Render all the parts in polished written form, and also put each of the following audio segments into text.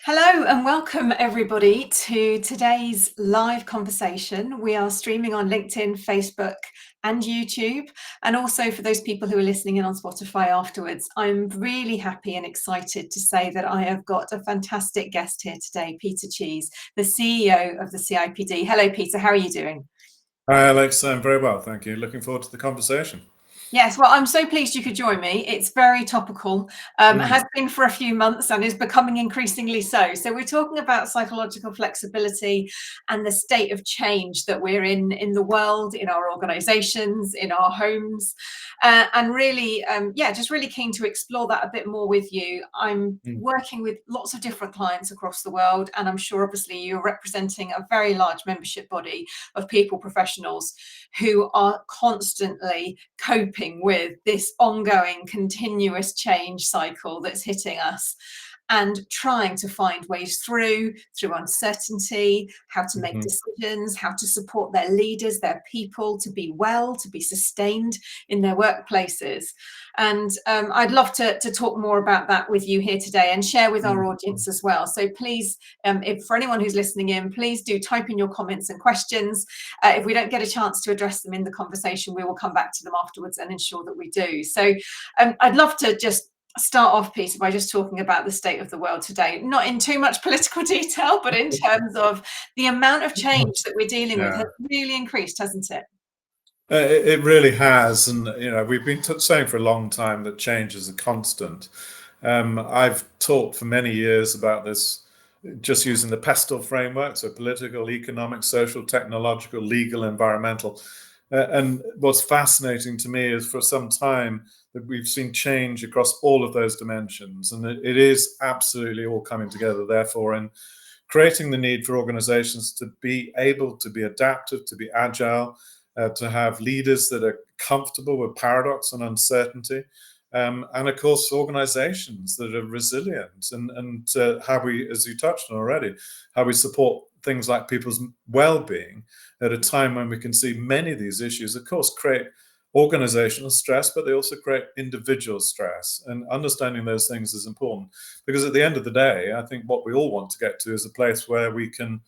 Hello and welcome everybody to today's live conversation. We are streaming on LinkedIn, Facebook and YouTube, and also for those people who are listening in on Spotify afterwards. I'm really happy and excited to say that I have got a fantastic guest here today, Peter Cheese, the CEO of the CIPD. Hello Peter, how are you doing? Hi Alex, I'm very well, thank you. Looking forward to the conversation. Yes, well, I'm so pleased you could join me. It's very topical, has been for a few months and is becoming increasingly so. So we're talking about psychological flexibility and the state of change that we're in the world, in our organizations, in our homes. And really, just really keen to explore that a bit more with you. I'm working with lots of different clients across the world, and I'm sure obviously you're representing a very large membership body of people, professionals who are constantly coping with this ongoing continuous change cycle that's hitting us and trying to find ways through uncertainty, how to make decisions, how to support their leaders, their people to be well, to be sustained in their workplaces. And I'd love to talk more about that with you here today and share with our audience as well. So please, if for anyone who's listening in, please do type in your comments and questions. If we don't get a chance to address them in the conversation, we will come back to them afterwards and ensure that we do. So I'd love to just start off, Peter, by just talking about the state of the world today, not in too much political detail, but in terms of the amount of change that we're dealing with has really increased, hasn't it? It really has, and we've been saying for a long time that change is a constant. I've talked for many years about this, just using the PESTEL framework, so political, economic, social, technological, legal, environmental. And what's fascinating to me is for some time that we've seen change across all of those dimensions, and it is absolutely all coming together, therefore, in creating the need for organizations to be able to be adaptive, to be agile, to have leaders that are comfortable with paradox and uncertainty, and of course organizations that are resilient, and how we, as you touched on already, how we support things like people's well-being at a time when we can see many of these issues, of course, create organizational stress, but they also create individual stress. And understanding those things is important, because at the end of the day, I think what we all want to get to is a place where we can,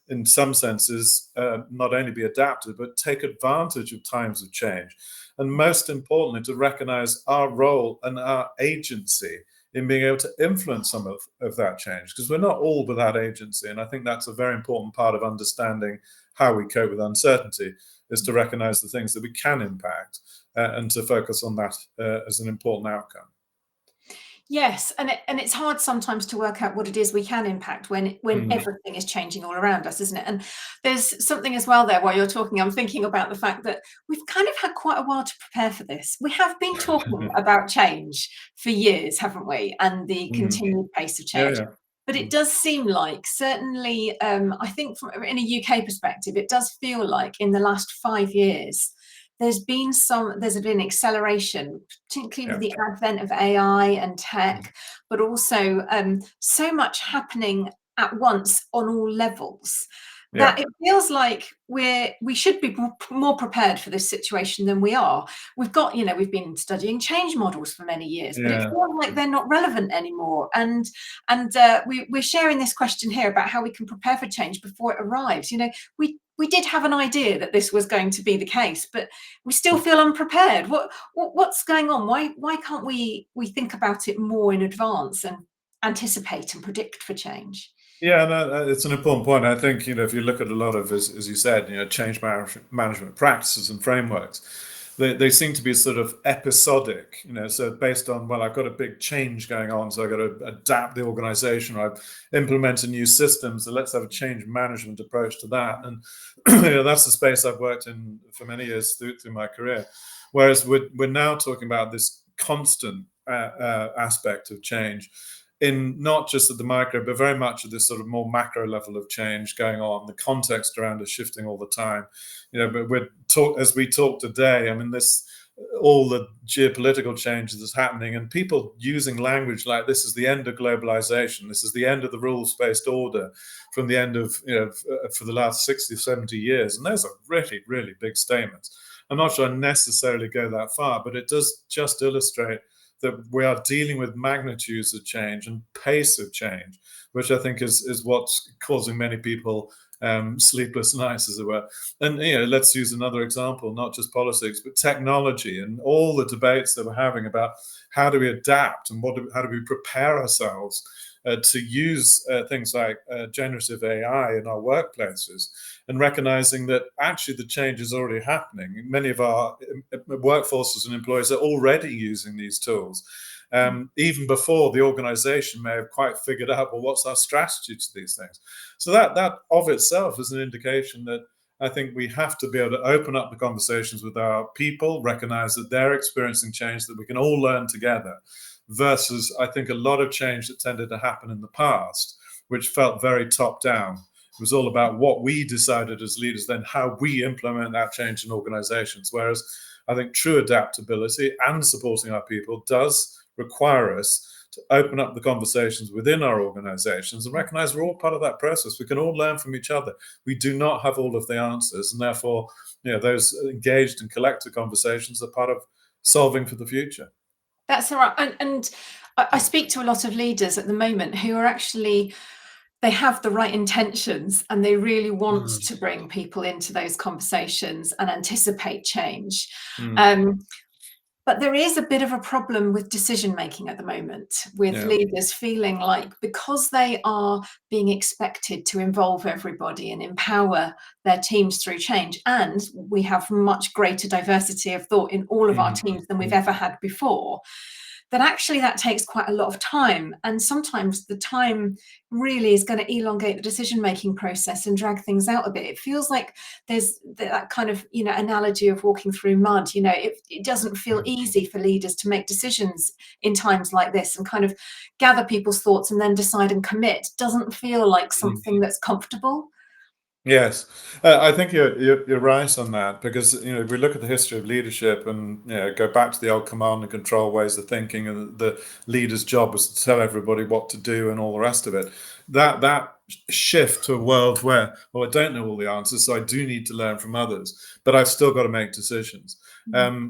in some senses, not only be adapted, but take advantage of times of change. And most importantly, to recognize our role and our agency in being able to influence some of that change, because we're not all without agency. And I think that's a very important part of understanding how we cope with uncertainty, is to recognize the things that we can impact and to focus on that as an important outcome. Yes, and it's hard sometimes to work out what it is we can impact when everything is changing all around us, isn't it? And there's something as well there while you're talking, I'm thinking about the fact that we've kind of had quite a while to prepare for this. We have been talking about change for years, haven't we? And the continued pace of change. Yeah. But it does seem like, certainly, I think from in a UK perspective, it does feel like in the last 5 years, there's been acceleration, particularly with the advent of AI and tech, but also so much happening at once on all levels that it feels like we should be more prepared for this situation than we are. We've been studying change models for many years, but it feels like they're not relevant anymore. And we're sharing this question here about how we can prepare for change before it arrives. We did have an idea that this was going to be the case, but we still feel unprepared. What's going on? Why can't we think about it more in advance and anticipate and predict for change? Yeah, no, it's an important point. I think, if you look at a lot of, as you said, change management practices and frameworks, they seem to be sort of episodic, so based on, well, I've got a big change going on, so I've got to adapt the organization, or I've implemented new systems, so let's have a change management approach to that. And that's the space I've worked in for many years through my career. Whereas we're now talking about this constant aspect of change, in not just at the micro, but very much at this sort of more macro level of change going on. The context around is shifting all the time. But as we talk today, I mean, all the geopolitical changes that's happening, and people using language like this is the end of globalization, this is the end of the rules-based order from the end of, for the last 60, 70 years. And those are really, really big statements. I'm not sure I necessarily go that far, but it does just illustrate that we are dealing with magnitudes of change and pace of change, which I think is what's causing many people sleepless nights, as it were. And let's use another example, not just politics, but technology and all the debates that we're having about how do we adapt and how do we prepare ourselves to use things like generative AI in our workplaces, and recognizing that actually the change is already happening. Many of our workforces and employees are already using these tools. Even before the organization may have quite figured out, well, what's our strategy to these things? So that of itself is an indication that I think we have to be able to open up the conversations with our people, recognize that they're experiencing change that we can all learn together, versus I think a lot of change that tended to happen in the past, which felt very top down. It was all about what we decided as leaders, then how we implement that change in organizations. Whereas I think true adaptability and supporting our people does require us to open up the conversations within our organizations and recognize we're all part of that process. We can all learn from each other. We do not have all of the answers, and therefore, those engaged and collective conversations are part of solving for the future. That's all right. And I speak to a lot of leaders at the moment who are actually, they have the right intentions and they really want to bring people into those conversations and anticipate change. But there is a bit of a problem with decision making at the moment, with leaders feeling like because they are being expected to involve everybody and empower their teams through change, and we have much greater diversity of thought in all of our teams than we've ever had before, that actually that takes quite a lot of time. And sometimes the time really is going to elongate the decision-making process and drag things out a bit. It feels like there's that kind of, analogy of walking through mud. It doesn't feel easy for leaders to make decisions in times like this and kind of gather people's thoughts and then decide and commit. Doesn't feel like something that's comfortable. Yes, I think you're right on that, because if we look at the history of leadership and go back to the old command and control ways of thinking, and the leader's job was to tell everybody what to do and all the rest of it. That shift to a world where, well, I don't know all the answers, so I do need to learn from others, but I've still got to make decisions.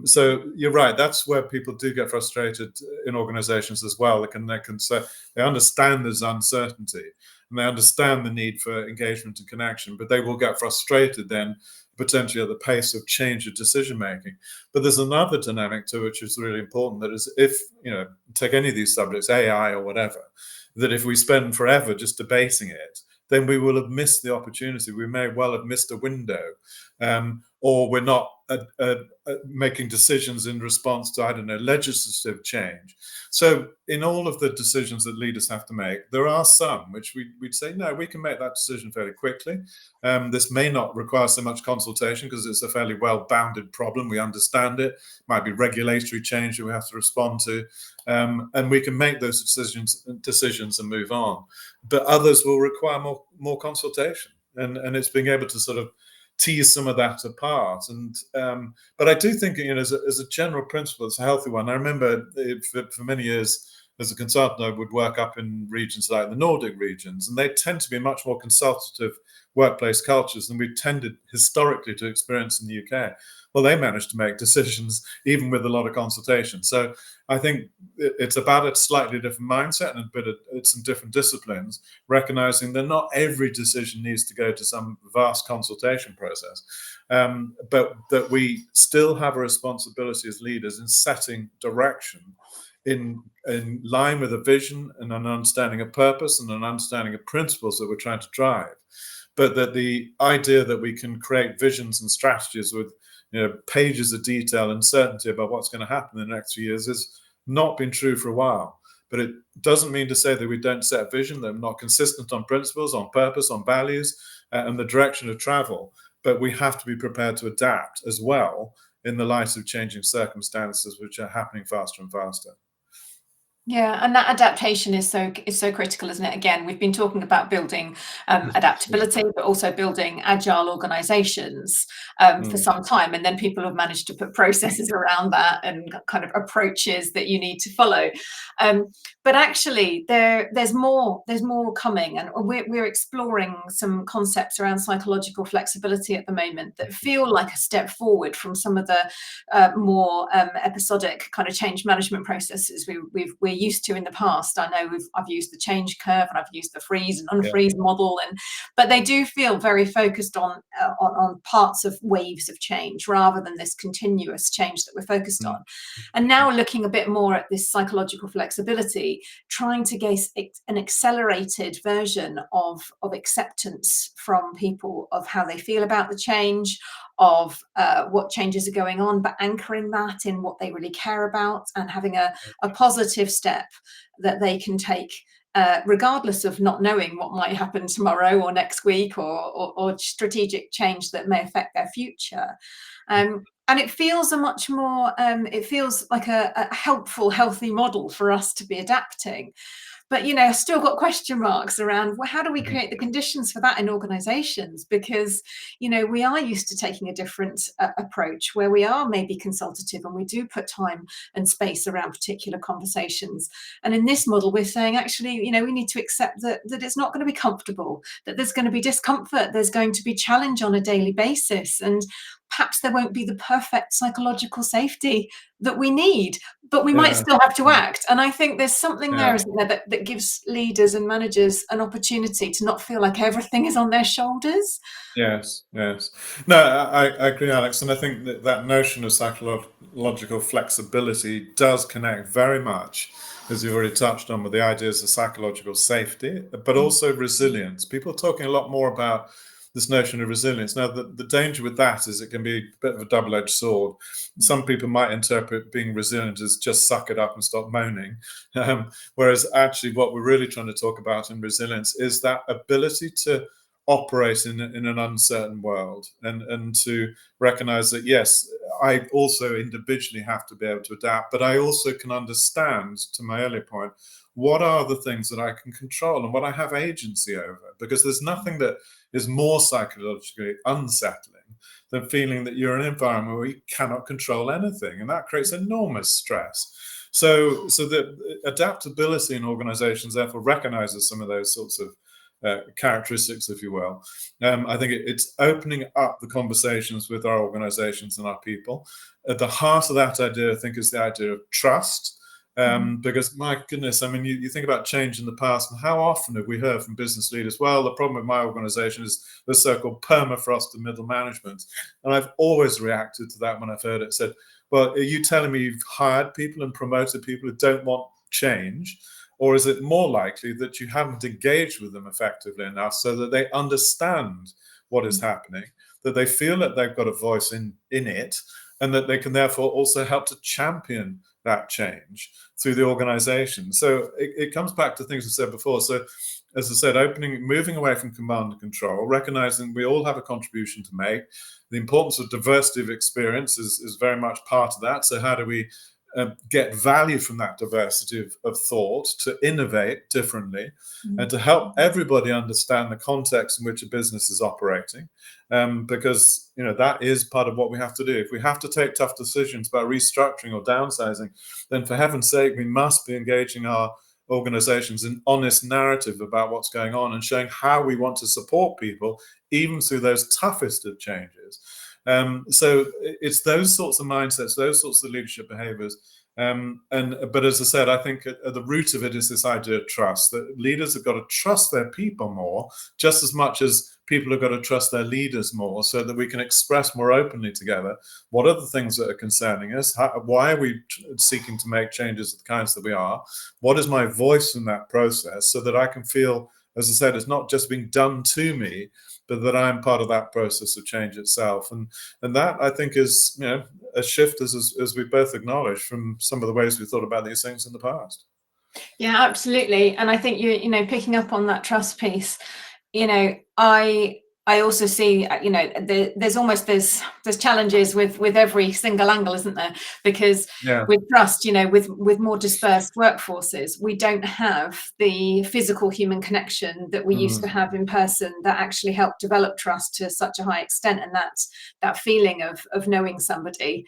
So you're right. That's where people do get frustrated in organizations as well. They understand there's uncertainty, and they understand the need for engagement and connection, but they will get frustrated then potentially at the pace of change of decision making. But there's another dynamic to it which is really important, that is, if take any of these subjects, AI or whatever, that if we spend forever just debating it, then we will have missed the opportunity. We may well have missed a window, or we're not making decisions in response to, legislative change. So in all of the decisions that leaders have to make, there are some which we'd say, no, we can make that decision fairly quickly. This may not require so much consultation because it's a fairly well-bounded problem. We understand it. Might be regulatory change that we have to respond to. And we can make those decisions and move on. But others will require more consultation. And it's being able to sort of tease some of that apart. And but I do think, as a general principle, it's a healthy one. I remember for many years as a consultant, I would work up in regions like the Nordic regions, and they tend to be much more consultative workplace cultures than we tended historically to experience in the UK. Well, they managed to make decisions even with a lot of consultation. So I think it's about a slightly different mindset, and it's some different disciplines, recognizing that not every decision needs to go to some vast consultation process, but that we still have a responsibility as leaders in setting direction in line with a vision and an understanding of purpose and an understanding of principles that we're trying to drive. But that the idea that we can create visions and strategies with pages of detail and certainty about what's going to happen in the next few years has not been true for a while. But it doesn't mean to say that we don't set a vision, that we're not consistent on principles, on purpose, on values, and the direction of travel. But we have to be prepared to adapt as well in the light of changing circumstances which are happening faster and faster. Yeah, and that adaptation is so critical, isn't it? Again, we've been talking about building adaptability, but also building agile organizations for Mm. some time, and then people have managed to put processes around that and kind of approaches that you need to follow. But actually, there's more coming, and we're exploring some concepts around psychological flexibility at the moment that feel like a step forward from some of the more episodic kind of change management processes we're used to in the past. I know I've used the change curve and I've used the freeze and Yeah. unfreeze model, but they do feel very focused on parts of waves of change rather than this continuous change that we're focused on. And now we're looking a bit more at this psychological flexibility, trying to get an accelerated version of acceptance from people of how they feel about the change, of what changes are going on, but anchoring that in what they really care about and having a positive step that they can take, regardless of not knowing what might happen tomorrow or next week, or strategic change that may affect their future. And it feels a much more, it feels like a helpful, healthy model for us to be adapting. But I've still got question marks around, well, how do we create the conditions for that in organizations? Because we are used to taking a different approach, where we are maybe consultative and we do put time and space around particular conversations. And in this model, we're saying, actually, we need to accept that it's not going to be comfortable, that there's going to be discomfort, there's going to be challenge on a daily basis, and perhaps there won't be the perfect psychological safety that we need, but we might still have to act. And I think there's something there, isn't there, that gives leaders and managers an opportunity to not feel like everything is on their shoulders. Yes, yes. No, I agree, Alex, and I think that notion of psychological flexibility does connect very much, as you've already touched on, with the ideas of psychological safety, but also resilience. People are talking a lot more about this notion of resilience. Now, the danger with that is it can be a bit of a double-edged sword. Some people might interpret being resilient as just suck it up and stop moaning, whereas actually what we're really trying to talk about in resilience is that ability to operate in an uncertain world, and to recognize that, yes, I also individually have to be able to adapt, but I also can understand, to my earlier point, what are the things that I can control and what I have agency over, because there's nothing that is more psychologically unsettling than feeling that you're in an environment where you cannot control anything, and that creates enormous stress. So the adaptability in organizations therefore recognizes some of those sorts of characteristics, if you will. I think it's opening up the conversations with our organizations and our people. At the heart of that idea, I think, is the idea of trust. Because, my goodness, I mean, you think about change in the past, and how often have we heard from business leaders, well, the problem with my organization is the so-called permafrost of middle management. And I've always reacted to that when I've heard it, said, well, are you telling me you've hired people and promoted people who don't want change? Or is it more likely that you haven't engaged with them effectively enough so that they understand what is happening, that they feel that they've got a voice in it, and that they can therefore also help to champion that change through the organization? So it comes back to things we said before. So, as I said, moving away from command and control, recognizing we all have a contribution to make. The importance of diversity of experience is very much part of that. So how do we get value from that diversity of thought to innovate differently, and to help everybody understand the context in which a business is operating, because that is part of what we have to do. If we have to take tough decisions about restructuring or downsizing, then for heaven's sake, we must be engaging our organizations in honest narrative about what's going on and showing how we want to support people even through those toughest of changes. So it's those sorts of mindsets, those sorts of leadership behaviors. But as I said, I think at the root of it is this idea of trust, that leaders have got to trust their people more, just as much as people have got to trust their leaders more, so that we can express more openly together what are the things that are concerning us, why are we seeking to make changes of the kinds that we are, what is my voice in that process, so that I can feel, as I said, it's not just being done to me, but that I'm part of that process of change itself. And that, I think, is a shift, as we both acknowledge, from some of the ways we thought about these things in the past. Yeah, absolutely. And I think picking up on that trust piece, I I also see, there's challenges with every single angle, isn't there? Because Yeah. with trust, with more dispersed workforces, we don't have the physical human connection that we used to have in person that actually helped develop trust to such a high extent, and that feeling of knowing somebody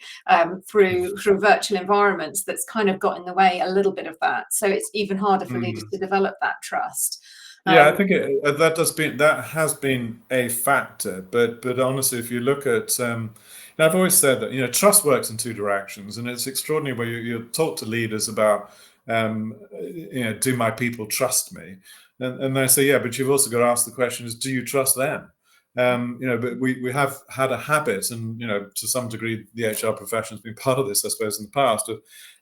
through virtual environments, that's kind of got in the way a little bit of that. So it's even harder for leaders to develop that trust. Yeah, I think that has been a factor, but honestly, if you look at, I've always said that trust works in two directions, and it's extraordinary where you talk to leaders about, do my people trust me, and they say, yeah, but you've also got to ask the question is, do you trust them? But we have had a habit, and to some degree, the HR profession has been part of this, I suppose, in the past.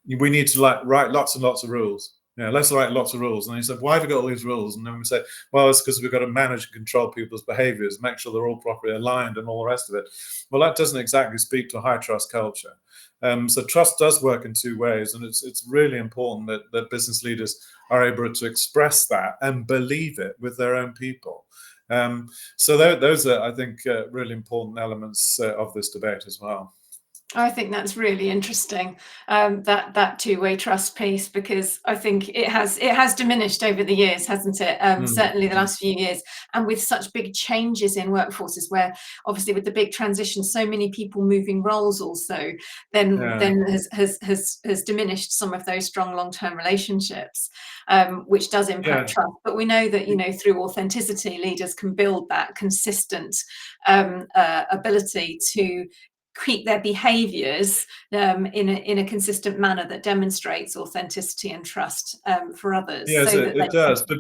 We need to write lots and lots of rules. Let's write lots of rules. And he said, why have we got all these rules? And then we say, well, it's because we've got to manage and control people's behaviors, make sure they're all properly aligned and all the rest of it. Well, that doesn't exactly speak to a high trust culture. So trust does work in two ways. And it's really important that business leaders are able to express that and believe it with their own people. So those are, I think, really important elements of this debate as well. I think that's really interesting, that two-way trust piece, because I think it has diminished over the years, hasn't it? Certainly the last few years, and with such big changes in workforces, where obviously with the big transition, so many people moving roles also, then has diminished some of those strong long-term relationships, which does impact trust. But we know that through authenticity, leaders can build that consistent ability to keep their behaviors in a consistent manner that demonstrates authenticity and trust for others. Yes, so it does. But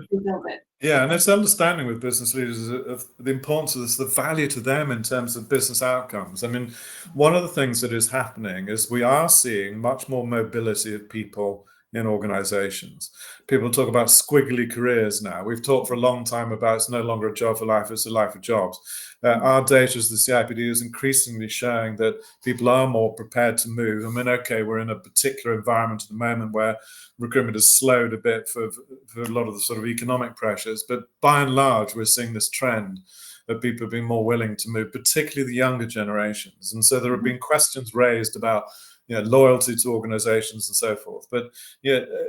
yeah, and it's understanding with business leaders of the importance of this, the value to them in terms of business outcomes. I mean, one of the things that is happening is we are seeing much more mobility of people in organizations. People talk about squiggly careers now. We've talked for a long time about it's no longer a job for life, it's a life of jobs. Our data as the CIPD is increasingly showing that people are more prepared to move. I mean, okay, we're in a particular environment at the moment where recruitment has slowed a bit for a lot of the sort of economic pressures, but by and large, we're seeing this trend of people being more willing to move, particularly the younger generations. And so there have been questions raised about loyalty to organizations and so forth. But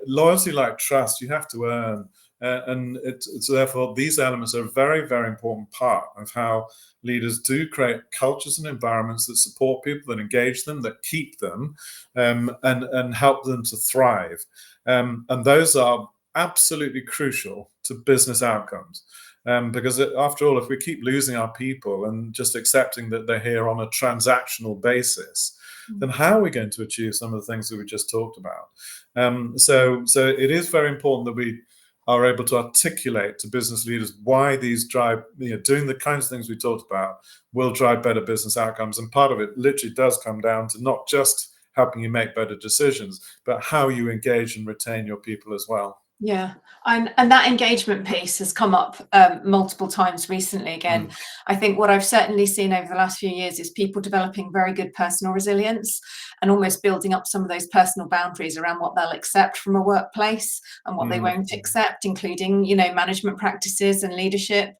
loyalty, like trust, you have to earn. And it's therefore these elements are a very, very important part of how leaders do create cultures and environments that support people, that engage them, that keep them, and help them to thrive. And those are absolutely crucial to business outcomes. Because after all, if we keep losing our people and just accepting that they're here on a transactional basis, then how are we going to achieve some of the things that we just talked about? So it is very important that we are able to articulate to business leaders why these drive, doing the kinds of things we talked about will drive better business outcomes. And part of it literally does come down to not just helping you make better decisions, but how you engage and retain your people as well. Yeah, and that engagement piece has come up multiple times recently again. I think what I've certainly seen over the last few years is people developing very good personal resilience and almost building up some of those personal boundaries around what they'll accept from a workplace and what they won't accept, including management practices and leadership.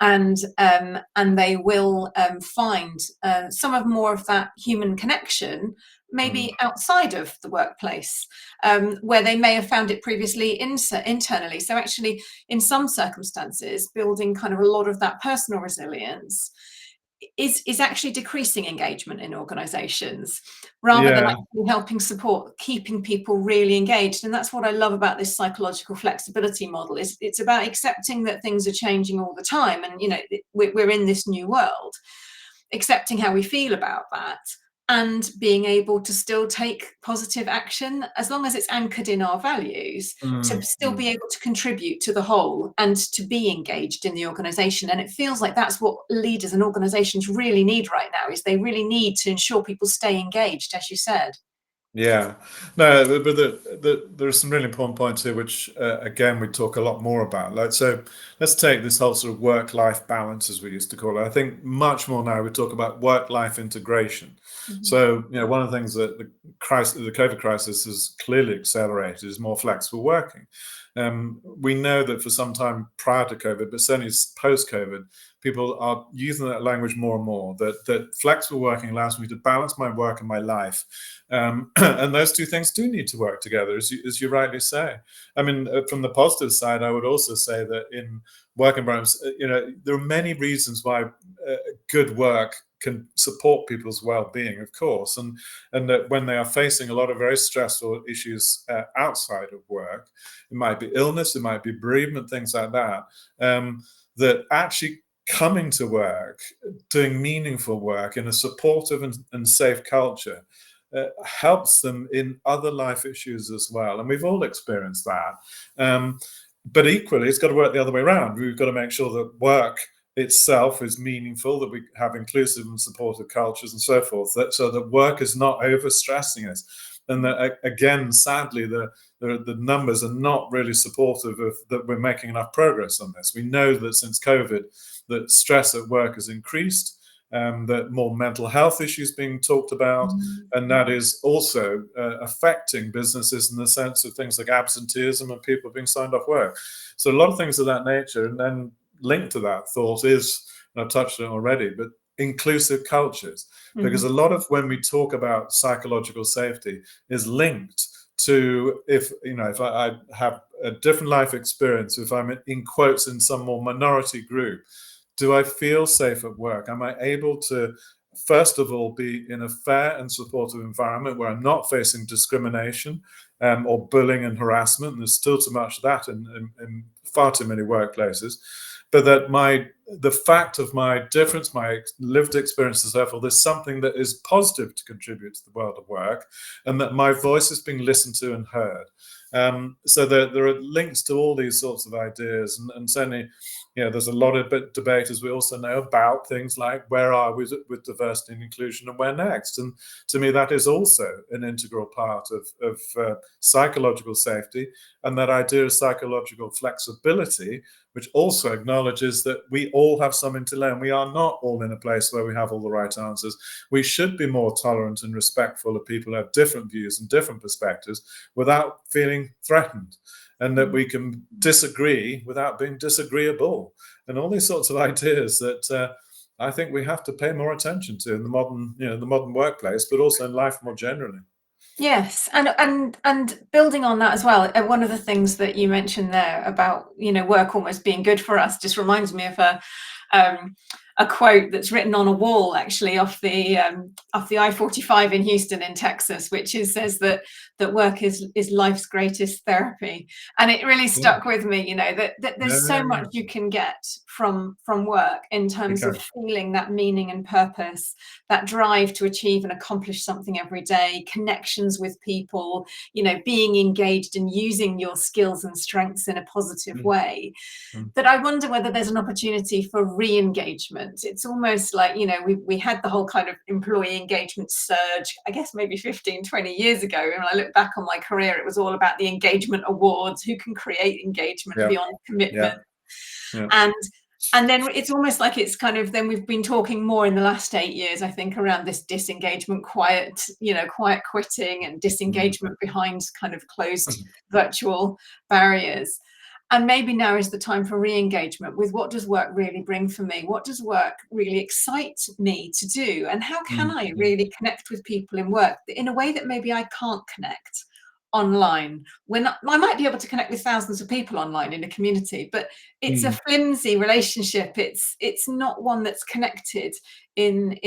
And they will find some of more of that human connection maybe outside of the workplace, where they may have found it previously internally. So actually, in some circumstances, building kind of a lot of that personal resilience is actually decreasing engagement in organizations rather than actually helping support keeping people really engaged. And that's what I love about this psychological flexibility model, is it's about accepting that things are changing all the time, and we're in this new world, accepting how we feel about that, and being able to still take positive action as long as it's anchored in our values, to still be able to contribute to the whole and to be engaged in the organization. And it feels like that's what leaders and organizations really need right now, is they really need to ensure people stay engaged, as you said. Yeah, no, but there are some really important points here, which again we talk a lot more about. Like, so let's take this whole sort of work-life balance, as we used to call it. I think much more now we talk about work-life integration. So, one of the things that the COVID crisis has clearly accelerated is more flexible working. We know that for some time prior to COVID, but certainly post-COVID, people are using that language more and more. That flexible working allows me to balance my work and my life. And those two things do need to work together, as you rightly say. I mean, from the positive side, I would also say that in work environments, there are many reasons why good work can support people's well-being, of course, and that when they are facing a lot of very stressful issues outside of work, it might be illness, it might be bereavement, things like that, that actually coming to work, doing meaningful work in a supportive and safe culture helps them in other life issues as well. And we've all experienced that. But equally, it's got to work the other way around. We've got to make sure that work itself is meaningful, that we have inclusive and supportive cultures and so forth, so that work is not overstressing us. And that, again, sadly, the numbers are not really supportive of that we're making enough progress on this. We know that since COVID, that stress at work has increased, that more mental health issues being talked about, and that is also affecting businesses in the sense of things like absenteeism and people being signed off work. So a lot of things of that nature, and then linked to that thought is, and I've touched on it already, but inclusive cultures, because a lot of when we talk about psychological safety is linked to if I have a different life experience, if I'm in quotes in some more minority group, do I feel safe at work? Am I able to, first of all, be in a fair and supportive environment where I'm not facing discrimination or bullying and harassment? And there's still too much of that in far too many workplaces. But that the fact of my difference, my lived experiences, therefore, there's something that is positive to contribute to the world of work, and that my voice is being listened to and heard. So there are links to all these sorts of ideas, and certainly, there's a lot of debate, as we also know, about things like where are we with diversity and inclusion and where next. And to me, that is also an integral part of psychological safety, and that idea of psychological flexibility, which also acknowledges that we all have something to learn. We are not all in a place where we have all the right answers. We should be more tolerant and respectful of people who have different views and different perspectives without feeling threatened, and that we can disagree without being disagreeable, and all these sorts of ideas that I think we have to pay more attention to in the modern workplace, but also in life more generally. Yes, and building on that as well, one of the things that you mentioned there about work almost being good for us just reminds me of a quote that's written on a wall actually off the I-45 in Houston in Texas, which says that work is life's greatest therapy, and it really stuck with me. That there's so much you can get from work in terms of feeling that meaning and purpose, that drive to achieve and accomplish something every day, connections with people, being engaged and using your skills and strengths in a positive way. That I wonder whether there's an opportunity for re-engagement. It's almost like, we had the whole kind of employee engagement surge, I guess maybe 15, 20 years ago. And when I look back on my career, it was all about the engagement awards, who can create engagement beyond commitment. And then it's almost like it's kind of, then we've been talking more in the last 8 years, I think, around this disengagement, quiet quitting and disengagement behind kind of closed virtual barriers. And maybe now is the time for re-engagement with what does work really bring for me? What does work really excite me to do? And how can I really connect with people in work in a way that maybe I can't connect online? When I might be able to connect with thousands of people online in a community, but it's a flimsy relationship. It's not one that's connected in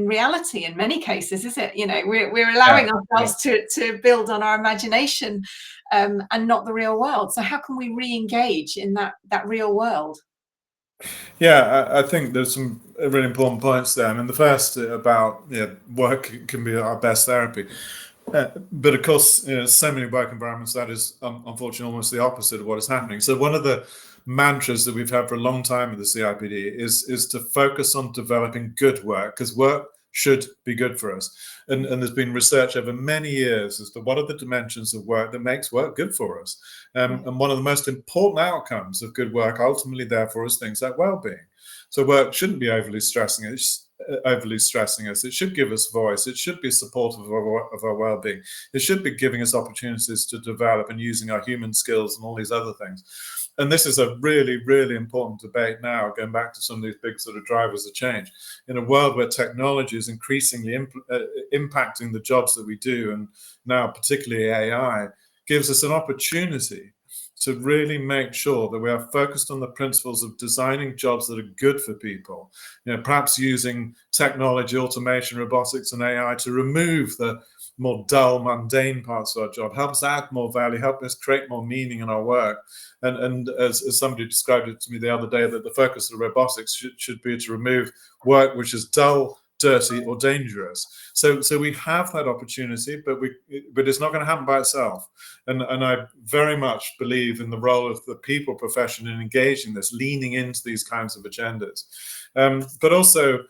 reality in many cases, is it? We're allowing ourselves to build on our imagination and not the real world. So how can we re-engage in that real world? Yeah, I think there's some really important points there. I mean, the first about work can be our best therapy. But of course, so many work environments, that is unfortunately almost the opposite of what is happening. So one of the mantras that we've had for a long time at the CIPD is to focus on developing good work, because work should be good for us. And there's been research over many years as to what are the dimensions of work that makes work good for us. And one of the most important outcomes of good work ultimately, therefore, is things like well-being. So work shouldn't be overly stressing us. It should give us voice. It should be supportive of our well-being. It should be giving us opportunities to develop and using our human skills and all these other things. And this is a really, really important debate now, going back to some of these big sort of drivers of change. In a world where technology is increasingly impacting the jobs that we do, and now particularly AI, gives us an opportunity to really make sure that we are focused on the principles of designing jobs that are good for people. Perhaps using technology, automation, robotics, and AI to remove the more dull, mundane parts of our job, help us add more value, help us create more meaning in our work. And as somebody described it to me the other day, that the focus of robotics should be to remove work which is dull, dirty, or dangerous. So we have that opportunity, but it's not going to happen by itself. And I very much believe in the role of the people profession in engaging this, leaning into these kinds of agendas. But also,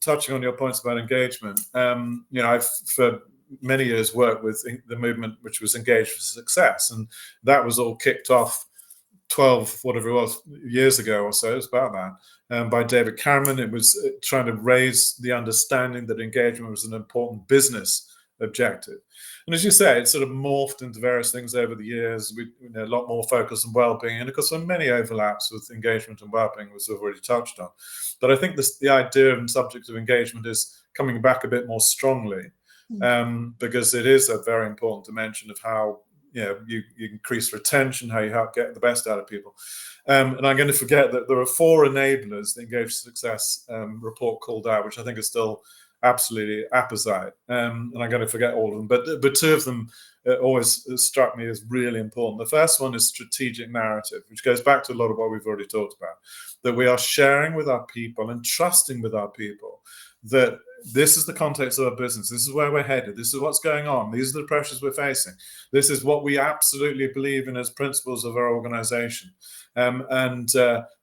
touching on your points about engagement, I've for many years worked with the movement which was Engaged for Success, and that was all kicked off 12, whatever it was, years ago or so. It was about that, by David Cameron. It was trying to raise the understanding that engagement was an important business objective. And as you say, it's sort of morphed into various things over the years. We a lot more focus on well-being, and of course, there are many overlaps with engagement and well-being, which we've already touched on. But I think the idea and subject of engagement is coming back a bit more strongly, because it is a very important dimension of how you increase retention, how you help get the best out of people. And I'm going to forget that there are 4 enablers the Engaged for Success report called out, which I think is still absolutely apposite. And I'm going to forget all of them, but 2 of them always struck me as really important. The first one is strategic narrative, which goes back to a lot of what we've already talked about, that we are sharing with our people and trusting with our people that this is the context of our business, this is where we're headed, this is what's going on, these are the pressures we're facing, this is what we absolutely believe in as principles of our organization, and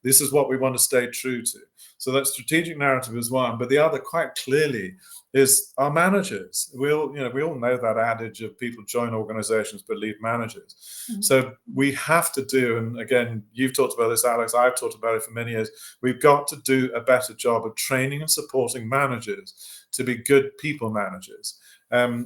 this is what we want to stay true to. So that strategic narrative is one, but the other quite clearly is our managers. We all know that adage of people join organizations but leave managers. So we have to do, and again, you've talked about this, Alex, I've talked about it for many years, we've got to do a better job of training and supporting managers to be good people managers,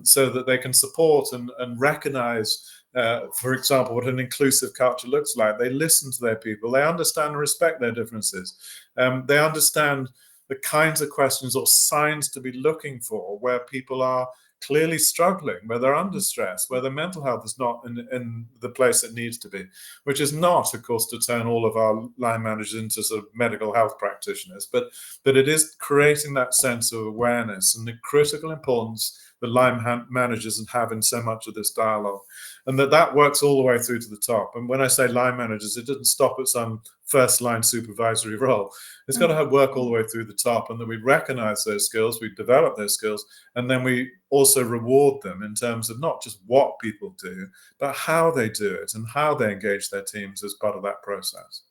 so that they can support and recognize, for example, what an inclusive culture looks like. They listen to their people, they understand and respect their differences, they understand the kinds of questions or signs to be looking for where people are clearly struggling, where they're under stress, where their mental health is not in the place it needs to be, which is not, of course, to turn all of our line managers into sort of medical health practitioners, but it is creating that sense of awareness and the critical importance that line managers have in so much of this dialogue, and that works all the way through to the top. And when I say line managers, it doesn't stop at some first line supervisory role. It's got to work all the way through the top, and that we recognize those skills, we develop those skills, and then we also reward them in terms of not just what people do, but how they do it and how they engage their teams as part of that process.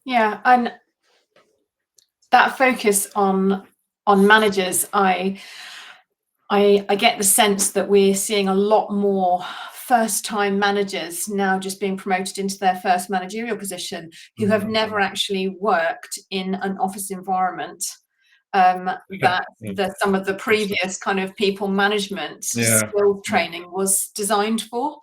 Yeah, and that focus on managers, I get the sense that we're seeing a lot more first-time managers now just being promoted into their first managerial position who have never actually worked in an office environment, that some of the previous kind of people management skills training was designed for.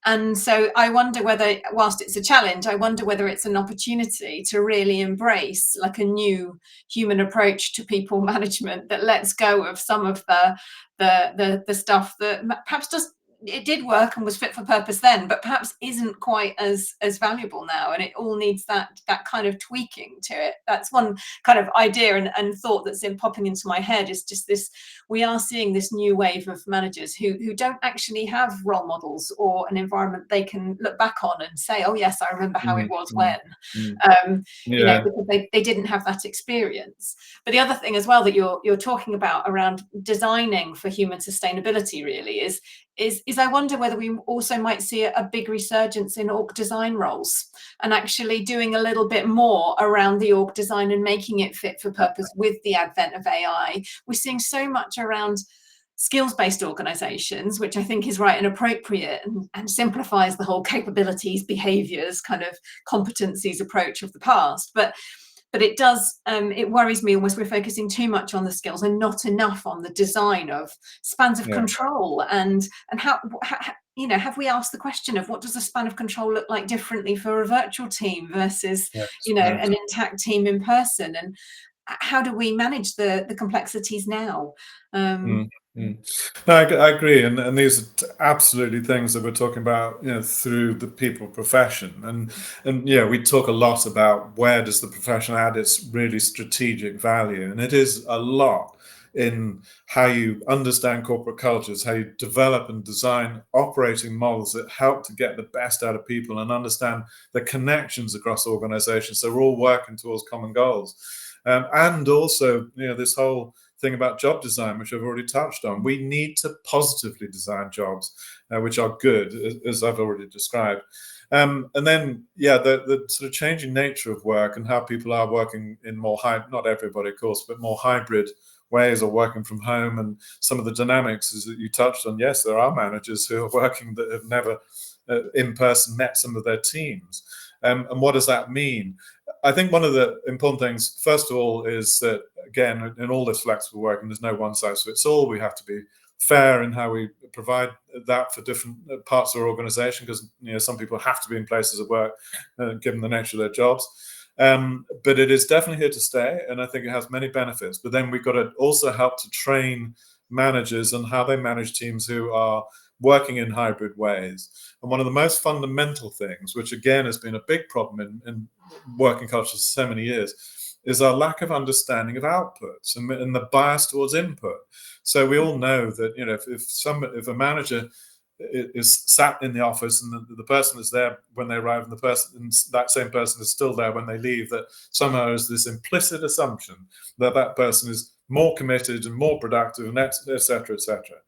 And so I wonder whether, whilst it's a challenge, I wonder whether it's an opportunity to really embrace like a new human approach to people management that lets go of some of the stuff that perhaps just it did work and was fit for purpose then, but perhaps isn't quite as valuable now, and it all needs that kind of tweaking to it. That's one kind of idea and thought that's popping into my head, is just this: we are seeing this new wave of managers who don't actually have role models or an environment they can look back on and say, oh yes, I remember how it was when, you know, because they didn't have that experience. But the other thing as well that you're talking about around designing for human sustainability really is is I wonder whether we also might see a big resurgence in org design roles, and actually doing a little bit more around the org design and making it fit for purpose with the advent of AI. We're seeing so much around skills-based organizations, which I think is right and appropriate, and simplifies the whole capabilities, behaviors, kind of competencies approach of the past. But it does, it worries me almost we're focusing too much on the skills and not enough on the design of spans of control, and how, you know, have we asked the question of what does a span of control look like differently for a virtual team versus, you know, an intact team in person, and how do we manage the complexities now? No, I agree, and these are absolutely things that we're talking about, you know, through the people profession, and yeah, we talk a lot about where does the profession add its really strategic value, and it is a lot in how you understand corporate cultures, how you develop and design operating models that help to get the best out of people and understand the connections across organizations, so we're all working towards common goals, and also, you know, this whole thing about job design, which I've already touched on. We need to positively design jobs, which are good, as I've already described. And then, yeah, the sort of changing nature of work and how people are working in more not everybody, of course, but more hybrid ways, or working from home, and some of the dynamics that you touched on. Yes, there are managers who are working that have never in person met some of their teams. And what does that mean? I think one of the important things, first of all, is that, again, in all this flexible working, there's no one size fits all. We have to be fair in how we provide that for different parts of our organization, because, you know, some people have to be in places of work, given the nature of their jobs. But it is definitely here to stay, and I think it has many benefits. But then we've got to also help to train managers on how they manage teams who are working in hybrid ways. And one of the most fundamental things, which again has been a big problem in working cultures for so many years, is our lack of understanding of outputs and the bias towards input. So we all know that, you know, if a manager is sat in the office and the person is there when they arrive, and that same person is still there when they leave, that somehow is this implicit assumption that that person is more committed and more productive, and et cetera, et cetera.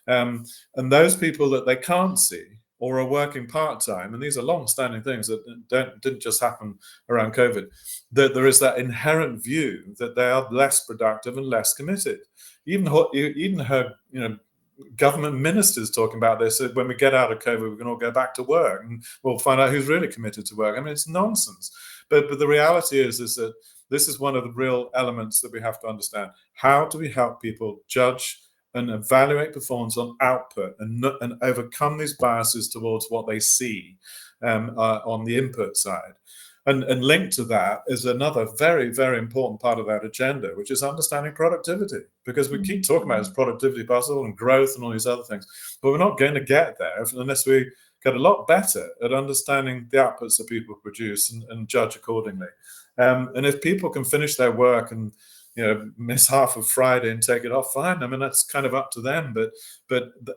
And those people that they can't see or are working part-time, and these are long-standing things that didn't just happen around COVID, that there is that inherent view that they are less productive and less committed. Even her, you know, government ministers talking about this. When we get out of COVID, we can all go back to work and we'll find out who's really committed to work. I mean, it's nonsense. But the reality is that this is one of the real elements that we have to understand. How do we help people judge and evaluate performance on output, and overcome these biases towards what they see on the input side? And linked to that is another very, very important part of that agenda, which is understanding productivity, because we keep talking about this productivity puzzle and growth and all these other things, but we're not going to get there unless we get a lot better at understanding the outputs that people produce and judge accordingly. And if people can finish their work and, you know, miss half of Friday and take it off, fine. I mean, that's kind of up to them, but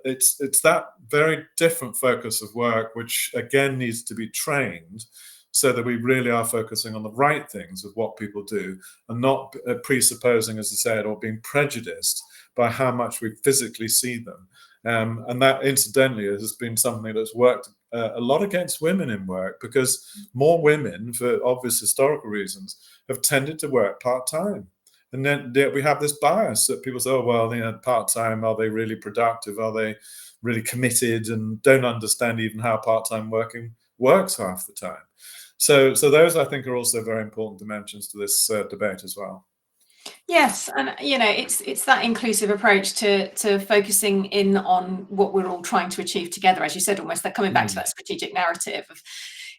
it's that very different focus of work, which again needs to be trained, so that we really are focusing on the right things of what people do, and not presupposing, as I said, or being prejudiced by how much we physically see them. And that, incidentally, has been something that's worked a lot against women in work, because more women, for obvious historical reasons, have tended to work part-time. And then we have this bias that people say, oh, well, you know, part-time, are they really productive? Are they really committed? And don't understand even how part-time working works half the time. So those, I think, are also very important dimensions to this debate as well. Yes, and you know, it's that inclusive approach to focusing in on what we're all trying to achieve together, as you said, almost that coming back to that strategic narrative of,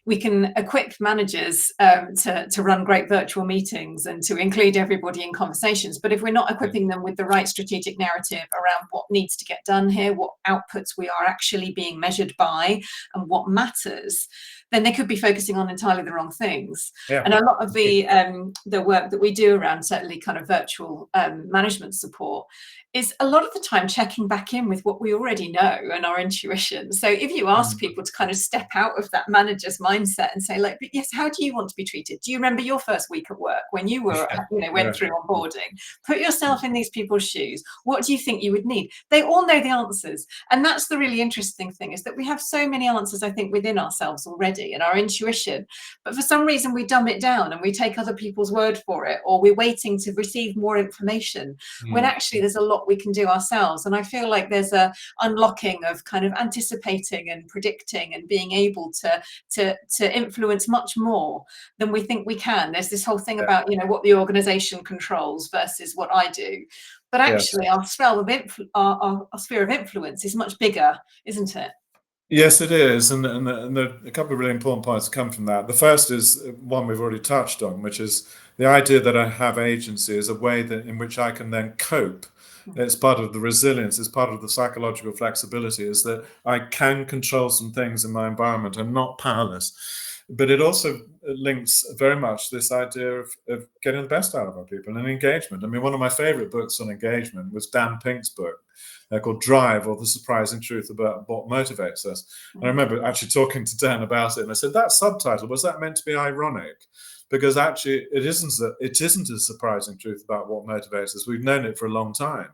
we can equip managers to run great virtual meetings and to include everybody in conversations. But if we're not equipping them with the right strategic narrative around what needs to get done here, what outputs we are actually being measured by, and what matters, then they could be focusing on entirely the wrong things. Yeah. And a lot of the work that we do around certainly kind of virtual management support is a lot of the time checking back in with what we already know and our intuition. So if you ask people to kind of step out of that manager's mindset and say, like, yes, how do you want to be treated? Do you remember your first week at work when you were, went through onboarding? Put yourself in these people's shoes. What do you think you would need? They all know the answers. And that's the really interesting thing, is that we have so many answers, I think, within ourselves already and our intuition. But for some reason, we dumb it down and we take other people's word for it, or we're waiting to receive more information when actually there's a lot we can do ourselves. And I feel like there's a unlocking of kind of anticipating and predicting and being able to influence much more than we think we can. There's this whole thing about, what the organization controls versus what I do. But actually, our sphere of influence is much bigger, isn't it? Yes, it is. And there are a couple of really important points that come from that. The first is one we've already touched on, which is the idea that I have agency is a way that in which I can then cope. It's part of the resilience, it's part of the psychological flexibility, is that I can control some things in my environment. I'm not powerless. But it also links very much this idea of getting the best out of our people and engagement. I mean, one of my favorite books on engagement was Dan Pink's book called Drive, or The Surprising Truth About What Motivates Us. And I remember actually talking to Dan about it, and I said, that subtitle, was that meant to be ironic? Because actually it isn't a surprising truth about what motivates us. We've known it for a long time.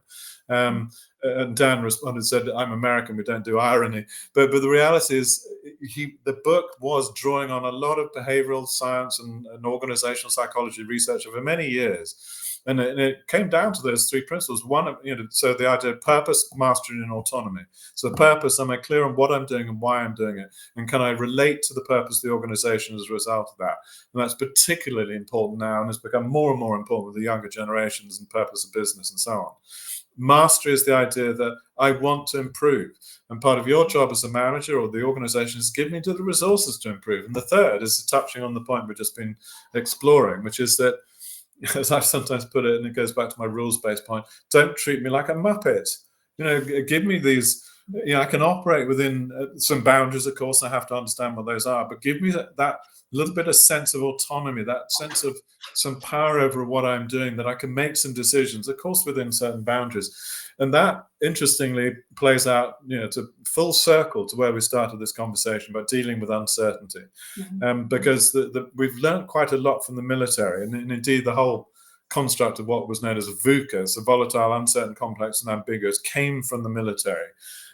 And Dan responded, said, I'm American, we don't do irony. But the reality is the book was drawing on a lot of behavioral science and organizational psychology research over many years. And it came down to those three principles. One, so the idea of purpose, mastery, and autonomy. So purpose, am I clear on what I'm doing and why I'm doing it? And can I relate to the purpose of the organization as a result of that? And that's particularly important now, and has become more and more important with the younger generations and purpose of business and so on. Mastery is the idea that I want to improve. And part of your job as a manager or the organization is give me the resources to improve. And the third is touching on the point we've just been exploring, which is that, as I sometimes put it, and it goes back to my rules-based point, don't treat me like a muppet. Give me these, I can operate within some boundaries, of course, I have to understand what those are, but give me that little bit of sense of autonomy, that sense of some power over what I'm doing, that I can make some decisions, of course, within certain boundaries. And that, interestingly, plays out, to full circle to where we started this conversation about dealing with uncertainty. Because we've learned quite a lot from the military, and indeed the whole construct of what was known as a VUCA, so volatile, uncertain, complex, and ambiguous, came from the military.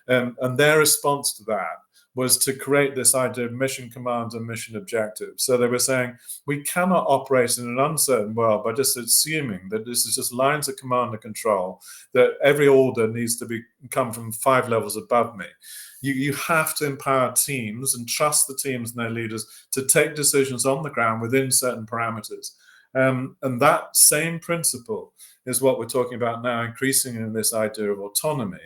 And their response to that was to create this idea of mission command and mission objective. So they were saying, we cannot operate in an uncertain world by just assuming that this is just lines of command and control, that every order needs to come from 5 levels above me. You have to empower teams and trust the teams and their leaders to take decisions on the ground within certain parameters. And that same principle is what we're talking about now, increasing in this idea of autonomy.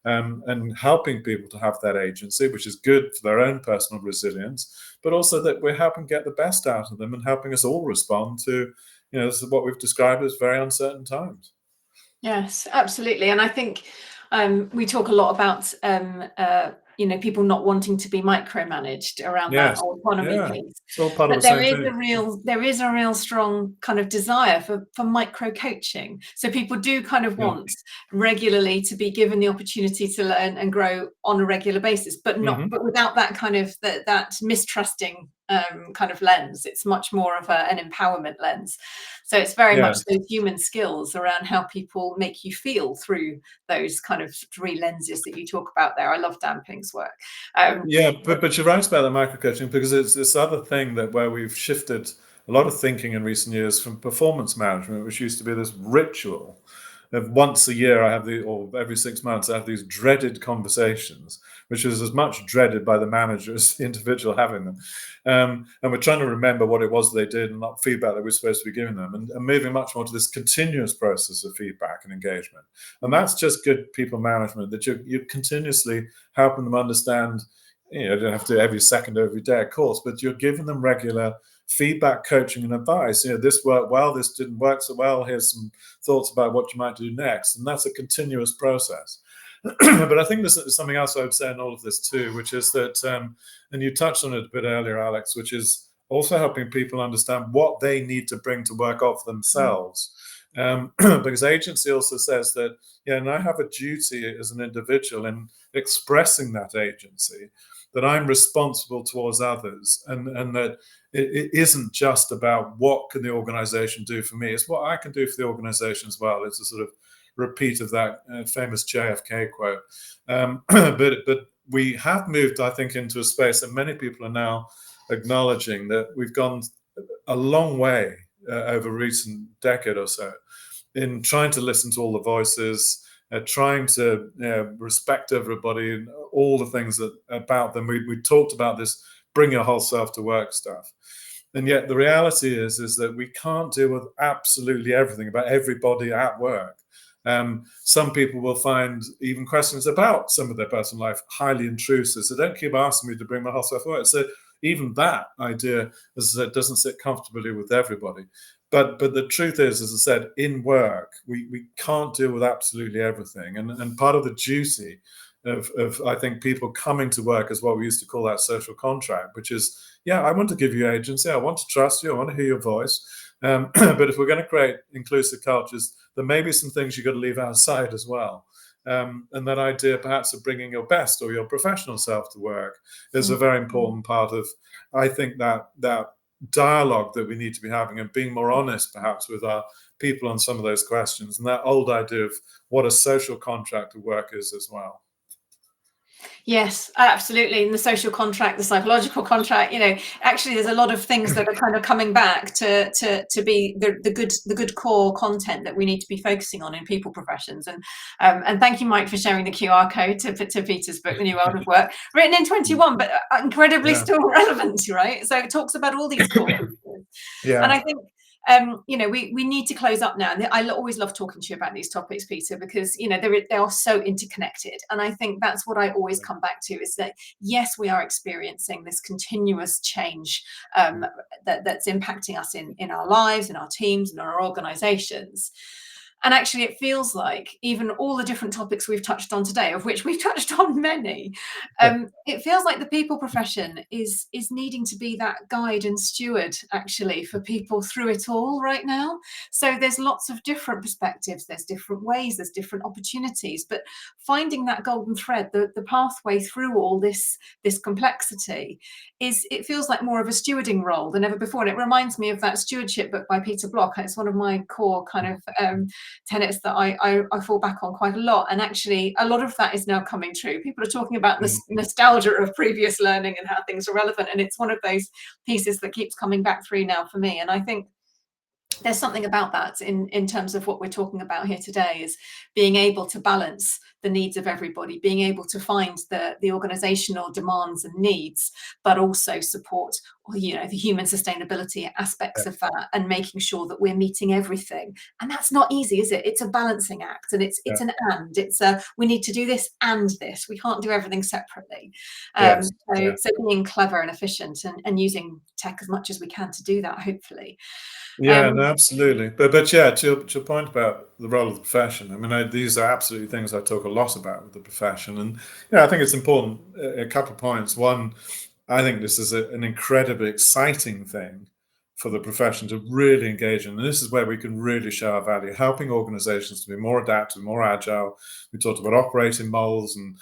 And helping people to have that agency, which is good for their own personal resilience, but also that we're helping get the best out of them and helping us all respond to, this is what we've described as very uncertain times. Yes, absolutely. And I think we talk a lot about people not wanting to be micromanaged around that autonomy piece. It's all part of But the same thing. there is a real strong kind of desire for micro coaching. So people do kind of want regularly to be given the opportunity to learn and grow on a regular basis, but without that kind of that mistrusting kind of lens. It's much more of an empowerment lens. So it's very much those human skills around how people make you feel through those kind of 3 lenses that you talk about there. I love Dan Pink's work. But you're right about the micro coaching, because it's this other thing where we've shifted a lot of thinking in recent years from performance management, which used to be this ritual of once a year or every 6 months I have these dreaded conversations, which is as much dreaded by the manager as the individual having them. And we're trying to remember what it was they did and not feedback that we're supposed to be giving them, and moving much more to this continuous process of feedback and engagement. And that's just good people management, that you're continuously helping them understand. You don't have to do every second, every day, of course, but you're giving them regular feedback, coaching, and advice. This worked well, this didn't work so well. Here's some thoughts about what you might do next. And that's a continuous process. But I think there's something else I would say in all of this too, which is that, and you touched on it a bit earlier, Alex, which is also helping people understand what they need to bring to work off themselves. Because agency also says that, yeah, and I have a duty as an individual in expressing that agency, that I'm responsible towards others, and that it isn't just about what can the organization do for me, it's what I can do for the organization as well. It's a sort of repeat of that famous JFK quote. But we have moved, I think, into a space that many people are now acknowledging, that we've gone a long way over recent decade or so in trying to listen to all the voices, trying to respect everybody and all the things that about them. We talked about this bring your whole self to work stuff. And yet the reality is that we can't deal with absolutely everything about everybody at work. Some people will find even questions about some of their personal life highly intrusive. So don't keep asking me to bring my whole self to work. So even that idea, as I said, doesn't sit comfortably with everybody. But the truth is, as I said, in work, we can't deal with absolutely everything. And part of the duty of I think people coming to work is what we used to call that social contract, which is, yeah, I want to give you agency, I want to trust you, I want to hear your voice. But if we're going to create inclusive cultures, there may be some things you've got to leave outside as well. And that idea perhaps of bringing your best or your professional self to work is a very important part of, I think, that dialogue that we need to be having, and being more honest perhaps with our people on some of those questions, and that old idea of what a social contract of work is as well. Yes, absolutely. And the social contract, the psychological contract, actually there's a lot of things that are kind of coming back to be the good core content that we need to be focusing on in people professions. And thank you, Mike, for sharing the QR code to Peter's book, The New World of Work, written in 21, but incredibly still relevant, right? So it talks about all these core pieces. Yeah. And I think we need to close up now. And I always love talking to you about these topics, Peter, because they are so interconnected. And I think that's what I always come back to, is that yes, we are experiencing this continuous change that's impacting us in our lives, in our teams, in our organizations. And actually, it feels like even all the different topics we've touched on today, of which we've touched on many, it feels like the people profession is needing to be that guide and steward, actually, for people through it all right now. So there's lots of different perspectives, there's different ways, there's different opportunities, but finding that golden thread, the pathway through all this complexity, it feels like more of a stewarding role than ever before. And it reminds me of that Stewardship book by Peter Block. It's one of my core kind of tenets that I fall back on quite a lot. And actually, a lot of that is now coming true. People are talking about the nostalgia of previous learning and how things are relevant. And it's one of those pieces that keeps coming back through now for me. And I think there's something about that in terms of what we're talking about here today, is being able to balance the needs of everybody, being able to find the organizational demands and needs, but also support the human sustainability aspects of that, and making sure that we're meeting everything. And that's not easy, is it? It's a balancing act, and it's we need to do this and this. We can't do everything separately. So being clever and efficient and using tech as much as we can to do that, hopefully. Yeah, no, absolutely. But yeah, to your point about the role of the profession, I mean, these are absolutely things I talk a lot about with the profession. And I think it's important, a couple of points. One, I think this is an incredibly exciting thing for the profession to really engage in. And this is where we can really show our value, helping organizations to be more adaptive, more agile. We talked about operating models and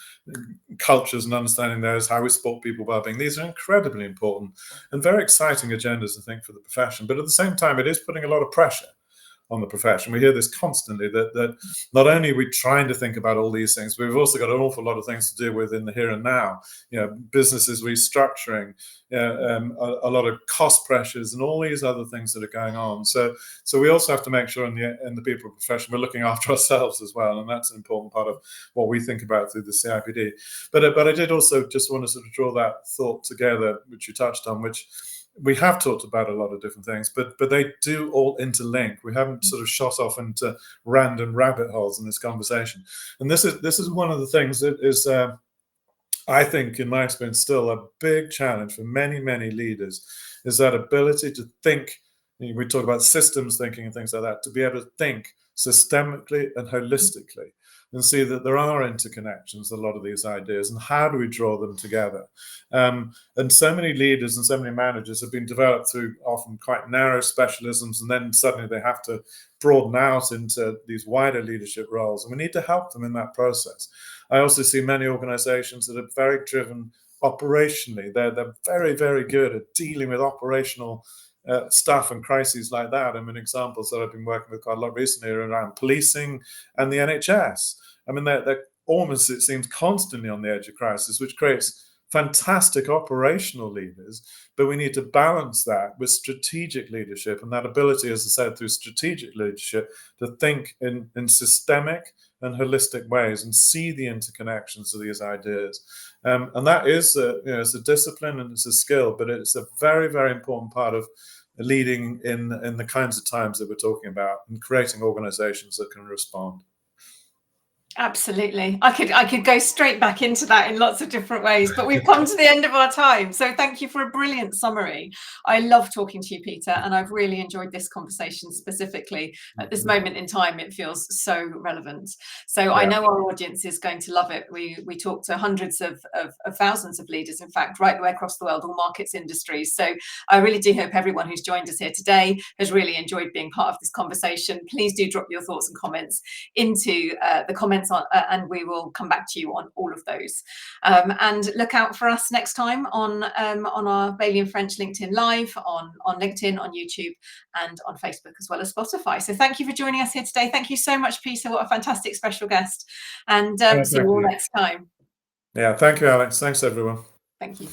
cultures and understanding those, how we support people well-being. These are incredibly important and very exciting agendas, I think, for the profession. But at the same time, it is putting a lot of pressure on the profession. We hear this constantly, that not only are we trying to think about all these things, but we've also got an awful lot of things to deal with in the here and now. Businesses restructuring, a lot of cost pressures, and all these other things that are going on. So we also have to make sure in the people profession we're looking after ourselves as well, and that's an important part of what we think about through the CIPD. But I did also just want to sort of draw that thought together, which you touched on, which we have talked about a lot of different things, but they do all interlink. We haven't sort of shot off into random rabbit holes in this conversation. And this is one of the things that is, I think, in my experience, still a big challenge for many, many leaders, is that ability to think. We talk about systems thinking and things like that, to be able to think systemically and holistically. and see that there are interconnections, a lot of these ideas, and how do we draw them together? And so many leaders and so many managers have been developed through often quite narrow specialisms, and then suddenly they have to broaden out into these wider leadership roles, and we need to help them in that process. I also see many organizations that are very driven operationally. They're very, very good at dealing with operational stuff and crises like that. I mean, examples that I've been working with quite a lot recently are around policing and the NHS. I mean, they're almost, it seems, constantly on the edge of crisis, which creates fantastic operational leaders, but we need to balance that with strategic leadership, and that ability, as I said, through strategic leadership, to think in systemic and holistic ways and see the interconnections of these ideas. And that is, it's a discipline and it's a skill, but it's a very, very important part of leading in the kinds of times that we're talking about, and creating organizations that can respond. Absolutely. I could go straight back into that in lots of different ways, but we've come to the end of our time. So thank you for a brilliant summary. I love talking to you, Peter, and I've really enjoyed this conversation specifically. At this moment in time, it feels so relevant. So yeah. I know our audience is going to love it. We talk to hundreds of thousands of leaders, in fact, right the way across the world, all markets, industries. So I really do hope everyone who's joined us here today has really enjoyed being part of this conversation. Please do drop your thoughts and comments into the comments and we will come back to you on all of those. And look out for us next time on our Bailey and French LinkedIn Live, on LinkedIn, on YouTube, and on Facebook, as well as Spotify. So thank you for joining us here today. Thank you so much, Peter. What a fantastic special guest. And see you all next time. Yeah, thank you, Alex. Thanks, everyone. Thank you.